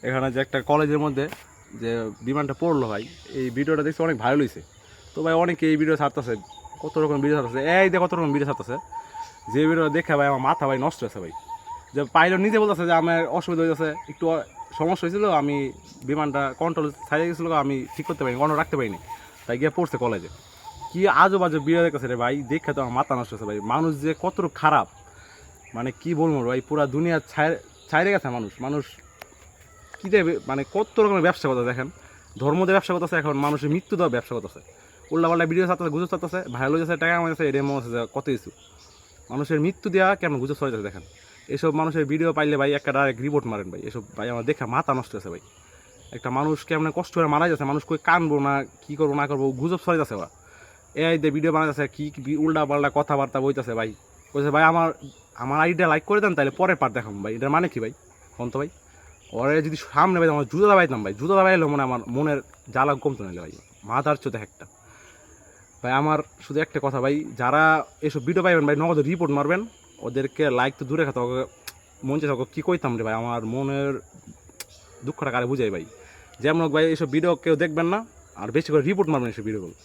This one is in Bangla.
এখানে যে একটা কলেজের মধ্যে যে বিমানটা পড়লো ভাই, এই ভিডিওটা দেখছি অনেক ভাইরাল হয়েছে। তো ভাই অনেকে এই ভিডিও ছাড়তেছে, কত রকম ভিডিও ছাড়তেছে, এই দিয়ে কত রকম ভিডিও ছাড়তেছে। যে ভিডিও দেখে ভাই আমার মাথা ভাই নষ্ট হয়েছে ভাই। যে পাইলট নিজে বলতেছে যে আমার অসুবিধা হয়েছে, একটু সমস্যা হয়েছিল, আমি বিমানটা কন্ট্রোল ছাড়িয়ে গেছিলো, আমি ঠিক করতে পারিনি, কন্ট্রোল রাখতে পারিনি, তাই গিয়ে পড়ছে কলেজে। কি আজও বাজে ভিডিও দেখতেছে রে ভাই, দেখে তো আমার মাথা নষ্ট হয়েছে ভাই। মানুষ যে কতটুকু খারাপ, মানে কি বলবো ভাই, পুরা দুনিয়া ছাইড়ে গেছে মানুষ। মানুষ কী দেবে, মানে কত রকমের ব্যবসা করতেছে দেখেন। ধর্ম দিয়ে ব্যবসা করতেছে, এখন মানুষের মৃত্যু দেওয়া ব্যবসা করতেছে। উল্লাপাল্টা ভিডিও ছাড়তেছে, গুজব ছাড়তেছে, ভাইরাল হয়ে যাচ্ছে, টাকা কামাইতেছে, এটা মনে হচ্ছে যে কত কিছু। মানুষের মৃত্যু দেওয়া কেন গুজব ছড়াইতেছে দেখেন। এসব মানুষের ভিডিও পাইলে ভাই একটা ডাইরেক্ট রিপোর্ট মারেন ভাই। এসব ভাই আমার দেখে মাথা নষ্ট হয়েছে ভাই। একটা মানুষ কেমন কষ্ট করে মারা যাচ্ছে, মানুষ কই কানবো না, কী করবো না করবো, গুজব ছড়াইতেছে ওরা। এআই দিয়ে ভিডিও বানাইতেছে, কি উল্টা পাল্টা কথাবার্তা বলতেছে ভাই। বলছে ভাই আমার আমার আইডিয়া লাইক করে দেন, তাহলে পরের পার দেখাম ভাই। এটার মানে কি ভাই বলতো ভাই? ওরে যদি সামনে ভাই আমার জুতো দাবাইতাম ভাই, জুতো দাবাইলে মানে আমার মনের জ্বালা কমতো নাহলে ভাই। মাথার চোখে একটা ভাই। আমার শুধু একটা কথা ভাই, যারা এসব ভিডিও পাইবেন ভাই নগদ রিপোর্ট মারবেন। ওদেরকে লাইক তো দূরে খাতে, ওকে মন চাইছে ওকে কী কইতাম রে ভাই, আমার মনের দুঃখটা কারে বুঝাই ভাই। যেমন হোক ভাই, এসব ভিডিও কেউ দেখবেন না, আর বেশি করে রিপোর্ট মারবেন এসব ভিডিওগুলো।